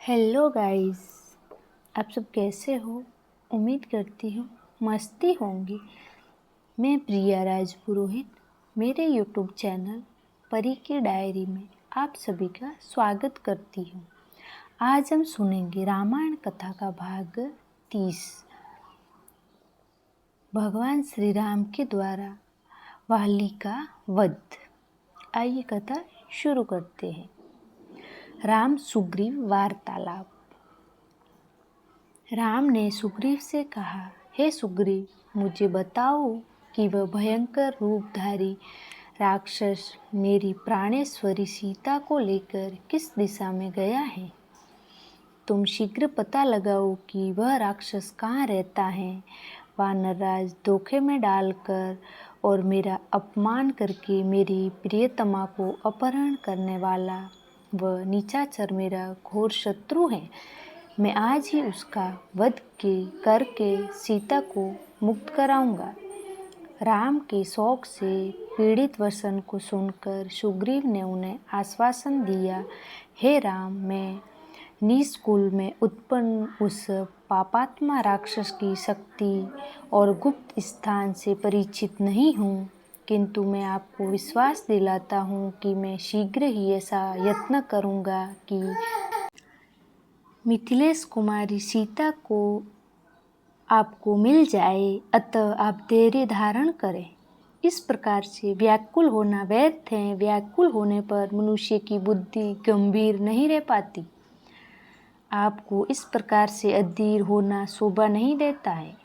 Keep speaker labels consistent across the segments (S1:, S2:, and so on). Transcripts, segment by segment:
S1: Hello guys, आप सब कैसे हो? उम्मीद करती हूँ मस्ती होंगी। मैं प्रिया राजपुरोहित मेरे यूट्यूब चैनल परी की डायरी में आप सभी का स्वागत करती हूँ। आज हम सुनेंगे रामायण कथा का भाग 30। भगवान श्री राम के द्वारा वाली का वध। आइए कथा शुरू करते हैं। राम सुग्रीव वार्तालाप। राम ने सुग्रीव से कहा, हे सुग्रीव, मुझे बताओ कि वह भयंकर रूपधारी राक्षस मेरी प्राणेश्वरी सीता को लेकर किस दिशा में गया है। तुम शीघ्र पता लगाओ कि वह राक्षस कहाँ रहता है। वानरराज धोखे में डालकर और मेरा अपमान करके मेरी प्रियतमा को अपहरण करने वाला वह निशाचर मेरा घोर शत्रु है। मैं आज ही उसका वध करके सीता को मुक्त कराऊंगा। राम के शोक से पीड़ित वसन को सुनकर सुग्रीव ने उन्हें आश्वासन दिया, हे राम, मैं निष्कुल में उत्पन्न उस पापात्मा राक्षस की शक्ति और गुप्त स्थान से परिचित नहीं हूँ, किंतु मैं आपको विश्वास दिलाता हूँ कि मैं शीघ्र ही ऐसा यत्न करूँगा कि मिथिलेश कुमारी सीता को आपको मिल जाए। अतः आप धैर्य धारण करें। इस प्रकार से व्याकुल होना व्यर्थ है। व्याकुल होने पर मनुष्य की बुद्धि गंभीर नहीं रह पाती। आपको इस प्रकार से अधीर होना शोभा नहीं देता है।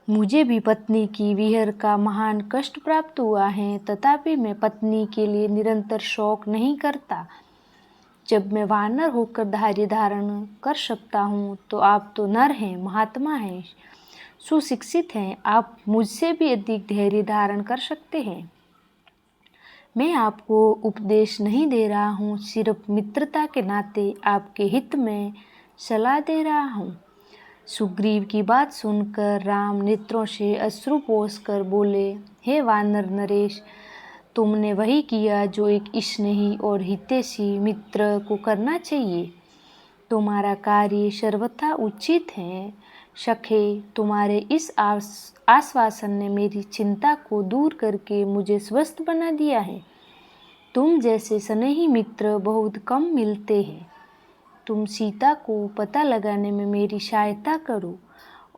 S1: मुझे भी पत्नी की विरह का महान कष्ट प्राप्त हुआ है, तथापि मैं पत्नी के लिए निरंतर शोक नहीं करता। जब मैं वानर होकर धैर्य धारण कर सकता हूँ, तो आप तो नर हैं, महात्मा हैं, सुशिक्षित हैं, आप मुझसे भी अधिक धैर्य धारण कर सकते हैं। मैं आपको उपदेश नहीं दे रहा हूँ, सिर्फ मित्रता के नाते आपके हित में सलाह दे रहा हूँ। सुग्रीव की बात सुनकर राम नेत्रों से अश्रु पोंछ कर बोले, हे वानर नरेश, तुमने वही किया जो एक स्नेही और हितैषी मित्र को करना चाहिए। तुम्हारा कार्य सर्वथा उचित है। सखे, तुम्हारे इस आश्वासन ने मेरी चिंता को दूर करके मुझे स्वस्थ बना दिया है। तुम जैसे स्नेही मित्र बहुत कम मिलते हैं। तुम सीता को पता लगाने में मेरी सहायता करो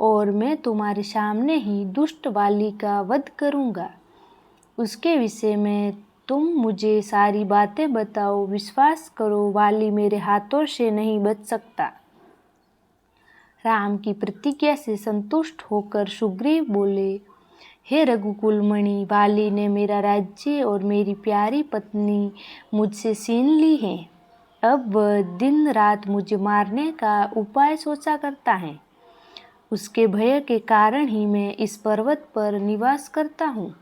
S1: और मैं तुम्हारे सामने ही दुष्ट वाली का वध करूँगा। उसके विषय में तुम मुझे सारी बातें बताओ। विश्वास करो, वाली मेरे हाथों से नहीं बच सकता। राम की प्रतिज्ञा से संतुष्ट होकर सुग्रीव बोले, हे रघुकुल मणि, वाली ने मेरा राज्य और मेरी प्यारी पत्नी मुझसे छीन ली है। अब वह दिन रात मुझे मारने का उपाय सोचा करता है। उसके भय के कारण ही मैं इस पर्वत पर निवास करता हूँ।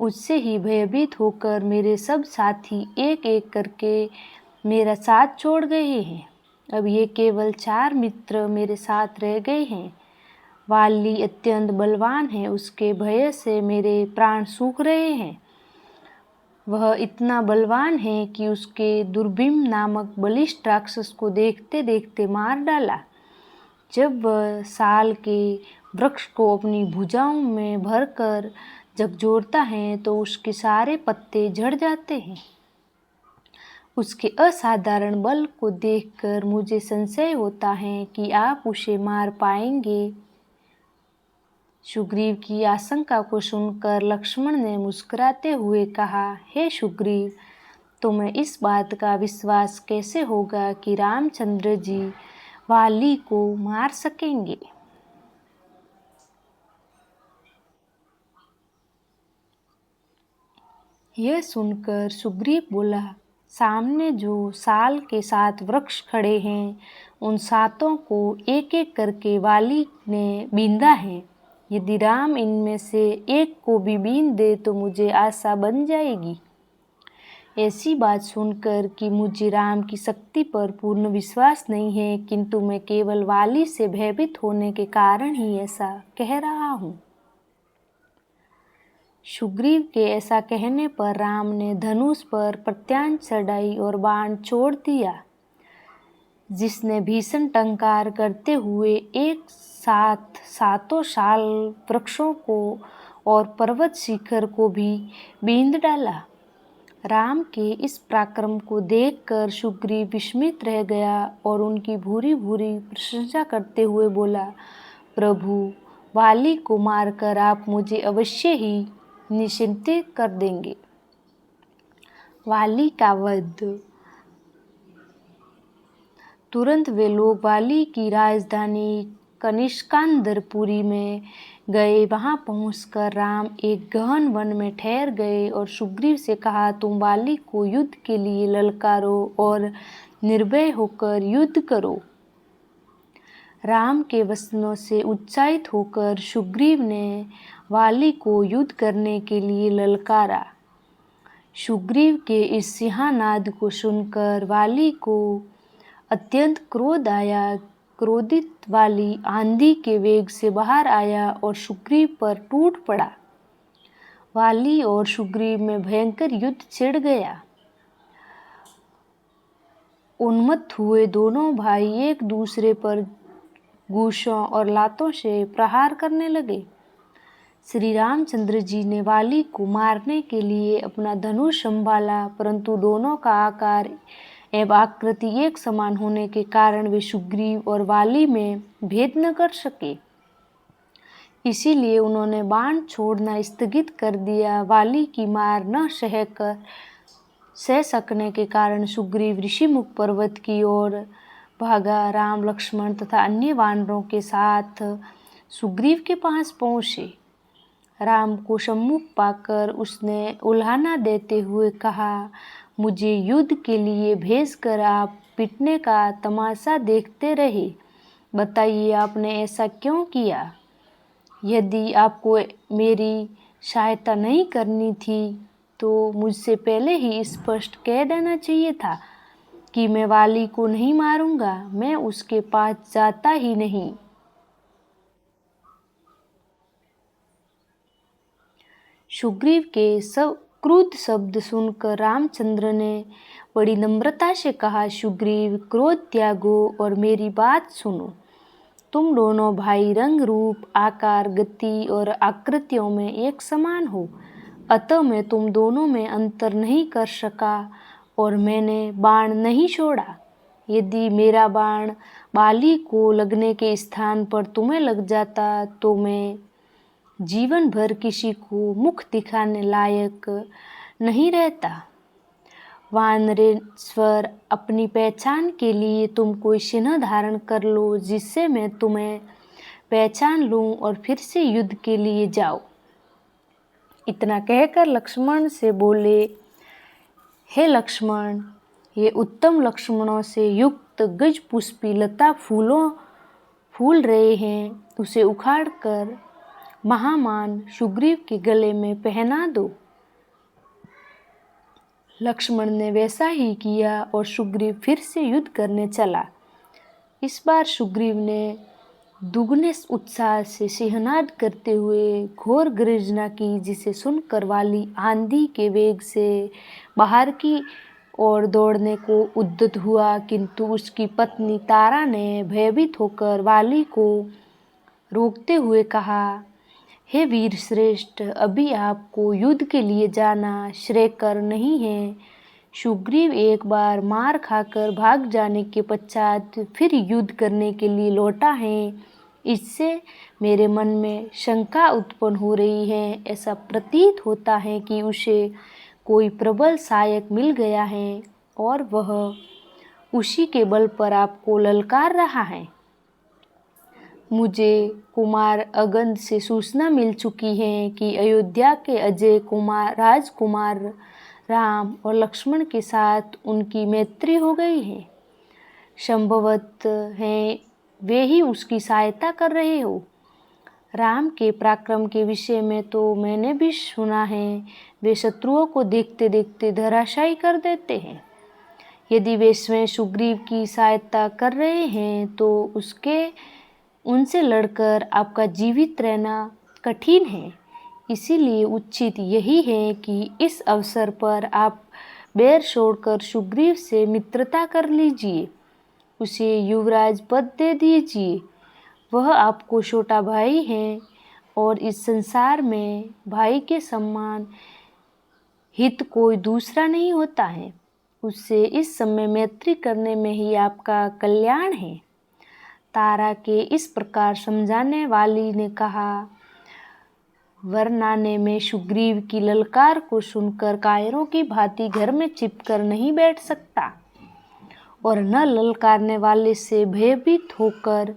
S1: उससे ही भयभीत होकर मेरे सब साथी एक एक करके मेरा साथ छोड़ गए हैं। अब ये केवल 4 मित्र मेरे साथ रह गए हैं। वाली अत्यंत बलवान है, उसके भय से मेरे प्राण सूख रहे हैं। वह इतना बलवान है कि उसके दुर्भिम नामक बलिष्ठ राक्षस को देखते देखते मार डाला। जब वह साल के वृक्ष को अपनी भुजाओं में भरकर झकझोरता है तो उसके सारे पत्ते झड़ जाते हैं। उसके असाधारण बल को देखकर मुझे संशय होता है कि आप उसे मार पाएंगे। सुग्रीव की आशंका को सुनकर लक्ष्मण ने मुस्कुराते हुए कहा, हे सुग्रीव, तुम्हें इस बात का विश्वास कैसे होगा कि रामचंद्र जी वाली को मार सकेंगे। यह सुनकर सुग्रीव बोला, सामने जो साल के 7 वृक्ष खड़े हैं, उन 7 को एक एक करके वाली ने बींधा है। यदि राम इनमें से एक को भी बींध दे तो मुझे आशा बन जाएगी। ऐसी बात सुनकर कि मुझे राम की शक्ति पर पूर्ण विश्वास नहीं है, किंतु मैं केवल वाली से भयभीत होने के कारण ही ऐसा कह रहा हूँ। सुग्रीव के ऐसा कहने पर राम ने धनुष पर प्रत्यान चढ़ाई और बाण छोड़ दिया। जिसने भीषण टंकार करते हुए एक साथ सातों साल वृक्षों को और पर्वत शिखर को भी बींध डाला। राम के इस पराक्रम को देखकर सुग्रीव विस्मित रह गया और उनकी भूरी भूरी प्रशंसा करते हुए बोला, प्रभु, वाली को मारकर आप मुझे अवश्य ही निश्चिंत कर देंगे। वाली का वध। तुरंत वे लोग वाली की राजधानी कनिष्कांदरपुरी में गए। वहां पहुंचकर राम एक गहन वन में ठहर गए और सुग्रीव से कहा, तुम वाली को युद्ध के लिए ललकारो और निर्भय होकर युद्ध करो। राम के वचनों से उत्साहित होकर सुग्रीव ने वाली को युद्ध करने के लिए ललकारा। सुग्रीव के इस सिंहनाद को सुनकर वाली को अत्यंत क्रोध आया। क्रोधित वाली आंधी के वेग से बाहर आया और सुग्रीव पर टूट पड़ा। वाली और सुग्रीव में भयंकर युद्ध छिड़ गया। उन्मत्त हुए दोनों भाई एक दूसरे पर घूंसों और लातों से प्रहार करने लगे। श्री रामचंद्र जी ने वाली को मारने के लिए अपना धनुष संभाला, परंतु दोनों का आकार एवं आकृति एक समान होने के कारण वे सुग्रीव और वाली में भेद न कर सके। इसीलिए उन्होंने बाण छोड़ना स्थगित कर दिया। वाली की मार न सह सकने के कारण सुग्रीव ऋषिमुख पर्वत की ओर भागा। राम, लक्ष्मण तथा अन्य वानरों के साथ सुग्रीव के पास पहुँचे। राम को सम्मुख पाकर उसने उल्हाना देते हुए कहा, मुझे युद्ध के लिए भेजकर आप पिटने का तमाशा देखते रहे। बताइए, आपने ऐसा क्यों किया? यदि आपको मेरी सहायता नहीं करनी थी तो मुझसे पहले ही स्पष्ट कह देना चाहिए था कि मैं वाली को नहीं मारूंगा, मैं उसके पास जाता ही नहीं। सुग्रीव के सब क्रुद्ध शब्द सुनकर रामचंद्र ने बड़ी नम्रता से कहा, सुग्रीव, क्रोध त्यागो और मेरी बात सुनो। तुम दोनों भाई रंग, रूप, आकार, गति और आकृतियों में एक समान हो, अतः मैं तुम दोनों में अंतर नहीं कर सका और मैंने बाण नहीं छोड़ा। यदि मेरा बाण वाली को लगने के स्थान पर तुम्हें लग जाता तो मैं जीवन भर किसी को मुख दिखाने लायक नहीं रहता। वानरेश्वर, अपनी पहचान के लिए तुम कोई चिन्ह धारण कर लो जिससे मैं तुम्हें पहचान लूं और फिर से युद्ध के लिए जाओ। इतना कहकर लक्ष्मण से बोले, हे लक्ष्मण, ये उत्तम लक्ष्मणों से युक्त गज पुष्पी लता फूल रहे हैं, उसे उखाड़कर महामान सुग्रीव के गले में पहना दो। लक्ष्मण ने वैसा ही किया और सुग्रीव फिर से युद्ध करने चला। इस बार सुग्रीव ने दुगने उत्साह से सिंहनाद करते हुए घोर गर्जना की, जिसे सुनकर वाली आंधी के वेग से बाहर की ओर दौड़ने को उद्यत हुआ, किंतु उसकी पत्नी तारा ने भयभीत होकर वाली को रोकते हुए कहा, हे वीर श्रेष्ठ, अभी आपको युद्ध के लिए जाना श्रेयकर नहीं है। सुग्रीव एक बार मार खाकर भाग जाने के पश्चात फिर युद्ध करने के लिए लौटा है। इससे मेरे मन में शंका उत्पन्न हो रही है। ऐसा प्रतीत होता है कि उसे कोई प्रबल सहायक मिल गया है और वह उसी के बल पर आपको ललकार रहा है। मुझे कुमार अगंद से सूचना मिल चुकी है कि अयोध्या के अजय राजकुमार राम और लक्ष्मण के साथ उनकी मैत्री हो गई है। संभवत है वे ही उसकी सहायता कर रहे हो। राम के पराक्रम के विषय में तो मैंने भी सुना है, वे शत्रुओं को देखते देखते धराशायी कर देते हैं। यदि वे स्वयं सुग्रीव की सहायता कर रहे हैं तो उनसे लड़कर आपका जीवित रहना कठिन है। इसीलिए उचित यही है कि इस अवसर पर आप बैर छोड़कर सुग्रीव से मित्रता कर लीजिए। उसे युवराज पद दे दीजिए। वह आपको छोटा भाई है और इस संसार में भाई के सम्मान हित कोई दूसरा नहीं होता है। उससे इस समय मैत्री करने में ही आपका कल्याण है। तारा के इस प्रकार समझाने वाली ने कहा। वरनाने में सुग्रीव की ललकार को सुनकर कायरों की भांति घर में छिपकर नहीं बैठ सकता और न ललकारने वाले से भयभीत होकर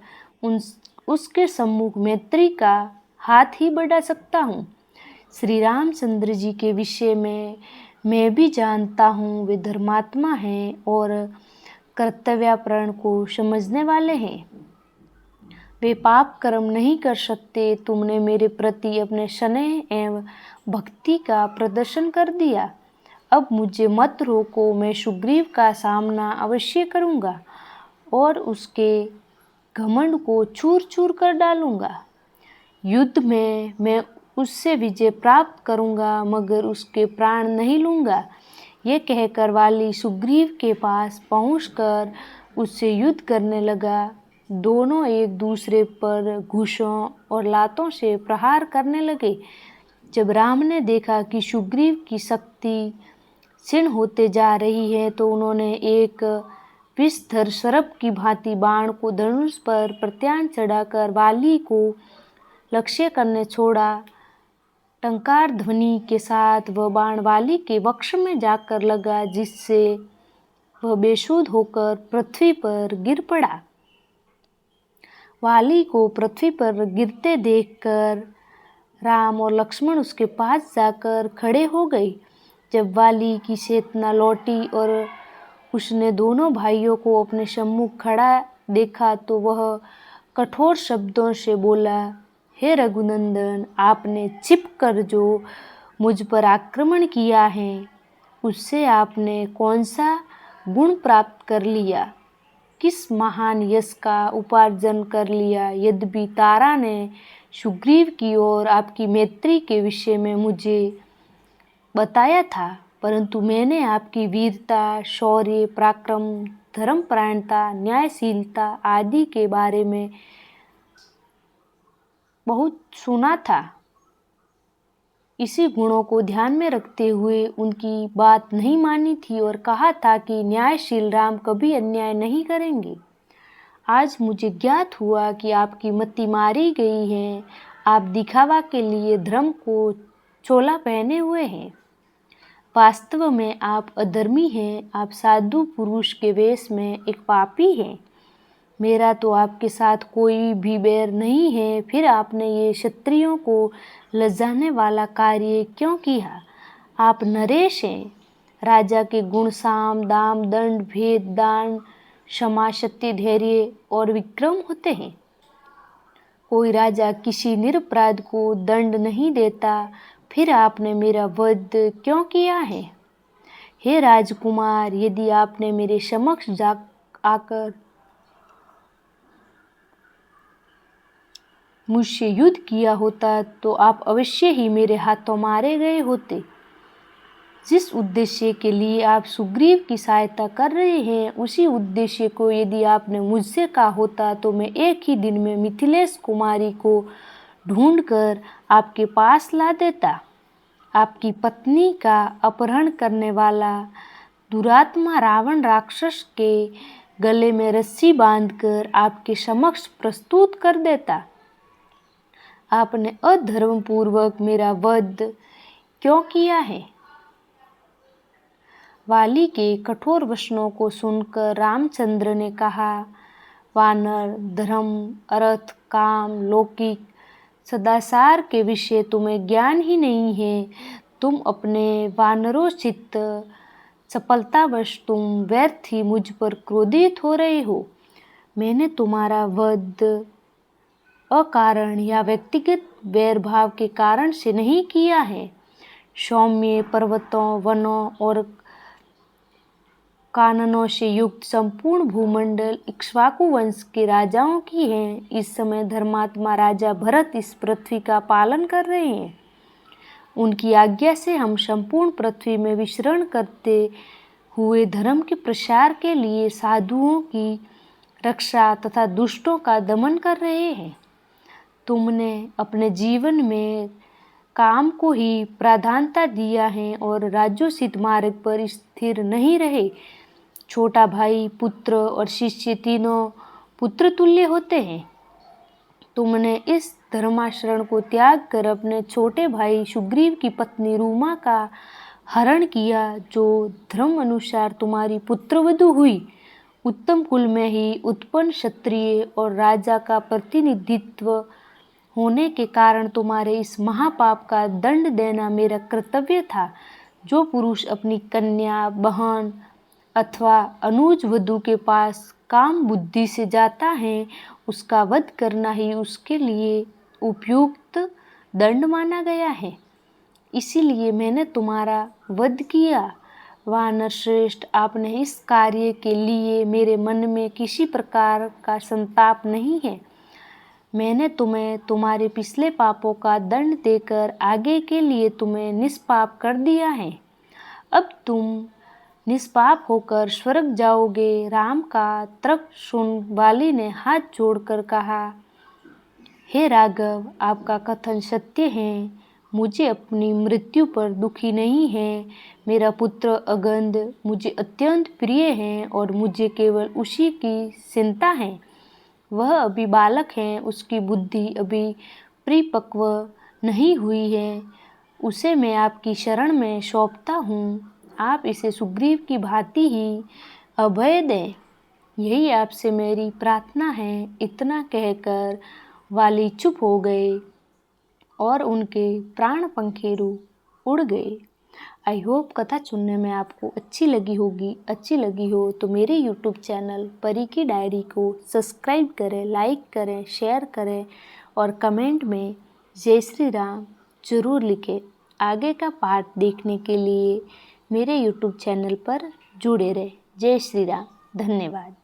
S1: उसके सम्मुख मैत्री का हाथ ही बढ़ा सकता हूँ। श्री रामचंद्र जी के विषय में मैं भी जानता हूँ, वे धर्मात्मा हैं और कर्तव्यपरायण को समझने वाले हैं। वे पाप कर्म नहीं कर सकते। तुमने मेरे प्रति अपने स्नेह एवं भक्ति का प्रदर्शन कर दिया। अब मुझे मत रोको, मैं सुग्रीव का सामना अवश्य करूँगा और उसके घमंड को चूर चूर कर डालूँगा। युद्ध में मैं उससे विजय प्राप्त करूँगा, मगर उसके प्राण नहीं लूँगा। ये कहकर वाली सुग्रीव के पास पहुँचकर उससे युद्ध करने लगा। दोनों एक दूसरे पर घूंसों और लातों से प्रहार करने लगे। जब राम ने देखा कि सुग्रीव की शक्ति क्षीण होते जा रही है, तो उन्होंने एक विषधर सर्प की भांति बाण को धनुष पर प्रत्यान चढ़ाकर वाली को लक्ष्य करने छोड़ा। टंकार ध्वनि के साथ वह बाण वाली के वक्ष में जाकर लगा, जिससे वह बेसुध होकर पृथ्वी पर गिर पड़ा। वाली को पृथ्वी पर गिरते देखकर राम और लक्ष्मण उसके पास जाकर खड़े हो गए। जब वाली की चेतना लौटी और उसने दोनों भाइयों को अपने सम्मुख खड़ा देखा, तो वह कठोर शब्दों से बोला, हे रघुनंदन, आपने छिपकर जो मुझ पर आक्रमण किया है, उससे आपने कौन सा गुण प्राप्त कर लिया, किस महान यश का उपार्जन कर लिया। यद्यपि तारा ने सुग्रीव की और आपकी मैत्री के विषय में मुझे बताया था, परंतु मैंने आपकी वीरता, शौर्य, पराक्रम, धर्मपरायणता, न्यायशीलता आदि के बारे में बहुत सुना था। इसी गुणों को ध्यान में रखते हुए उनकी बात नहीं मानी थी और कहा था कि न्यायशील राम कभी अन्याय नहीं करेंगे। आज मुझे ज्ञात हुआ कि आपकी मति मारी गई है। आप दिखावा के लिए धर्म को चोला पहने हुए हैं। वास्तव में आप अधर्मी हैं। आप साधु पुरुष के वेश में एक पापी हैं। मेरा तो आपके साथ कोई भी बैर नहीं है, फिर आपने ये क्षत्रियों को लज्जाने वाला कार्य क्यों किया? आप नरेश हैं। राजा के गुण साम, दाम, दंड, भेद, दान, क्षमा, सत्य, धैर्य और विक्रम होते हैं। कोई राजा किसी निरपराध को दंड नहीं देता। फिर आपने मेरा वध क्यों किया है? हे राजकुमार, यदि आपने मेरे समक्ष आकर मुझसे युद्ध किया होता, तो आप अवश्य ही मेरे हाथों मारे गए होते। जिस उद्देश्य के लिए आप सुग्रीव की सहायता कर रहे हैं, उसी उद्देश्य को यदि आपने मुझसे कहा होता, तो मैं एक ही दिन में मिथिलेश कुमारी को ढूंढकर आपके पास ला देता। आपकी पत्नी का अपहरण करने वाला दुरात्मा रावण राक्षस के गले में रस्सी बांधकर आपके समक्ष प्रस्तुत कर देता। आपने अधर्मपूर्वक मेरा वध क्यों किया है? वाली के कठोर वचनों को सुनकर रामचंद्र ने कहा, वानर, धर्म, अर्थ, काम, लौकिक सदाचार के विषय तुम्हें ज्ञान ही नहीं है। तुम अपने वानरोचित चपलतावश तुम व्यर्थ ही मुझ पर क्रोधित हो रहे हो। मैंने तुम्हारा वध अकारण या व्यक्तिगत वैरभाव के कारण से नहीं किया है। सौम्य पर्वतों, वनों और काननों से युक्त संपूर्ण भूमंडल इक्ष्वाकु वंश के राजाओं की है। इस समय धर्मात्मा राजा भरत इस पृथ्वी का पालन कर रहे हैं। उनकी आज्ञा से हम संपूर्ण पृथ्वी में विचरण करते हुए धर्म के प्रसार के लिए साधुओं की रक्षा तथा दुष्टों का दमन कर रहे हैं। तुमने अपने जीवन में काम को ही प्राधान्यता दिया है और राज्योचित मार्ग पर स्थिर नहीं रहे। छोटा भाई, पुत्र और शिष्य तीनों पुत्र तुल्य होते हैं। तुमने इस धर्माचरण को त्याग कर अपने छोटे भाई सुग्रीव की पत्नी रूमा का हरण किया, जो धर्म अनुसार तुम्हारी पुत्रवधू हुई। उत्तम कुल में ही उत्पन्न क्षत्रिय और राजा का प्रतिनिधित्व होने के कारण तुम्हारे इस महापाप का दंड देना मेरा कर्तव्य था। जो पुरुष अपनी कन्या, बहन अथवा अनुज वधू के पास काम बुद्धि से जाता है, उसका वध करना ही उसके लिए उपयुक्त दंड माना गया है। इसीलिए मैंने तुम्हारा वध किया। वानर श्रेष्ठ, आपने इस कार्य के लिए मेरे मन में किसी प्रकार का संताप नहीं है। मैंने तुम्हें तुम्हारे पिछले पापों का दंड देकर आगे के लिए तुम्हें निष्पाप कर दिया है। अब तुम निष्पाप होकर स्वर्ग जाओगे। राम का तर्क सुन वाली ने हाथ जोड़कर कहा, हे राघव, आपका कथन सत्य है। मुझे अपनी मृत्यु पर दुखी नहीं है। मेरा पुत्र अगंध मुझे अत्यंत प्रिय है और मुझे केवल उसी की चिंता है। वह अभी बालक है, उसकी बुद्धि अभी परिपक्व नहीं हुई है। उसे मैं आपकी शरण में सौंपता हूँ। आप इसे सुग्रीव की भांति ही अभय दें, यही आपसे मेरी प्रार्थना है। इतना कहकर वाली चुप हो गए और उनके प्राण पंखेरु उड़ गए। आई होप कथा सुनने में आपको अच्छी लगी होगी। अच्छी लगी हो तो मेरे यूट्यूब चैनल परी की डायरी को सब्सक्राइब करें, लाइक करें, शेयर करें और कमेंट में जय श्री राम जरूर लिखें। आगे का पार्ट देखने के लिए मेरे यूट्यूब चैनल पर जुड़े रहें। जय श्री राम। धन्यवाद।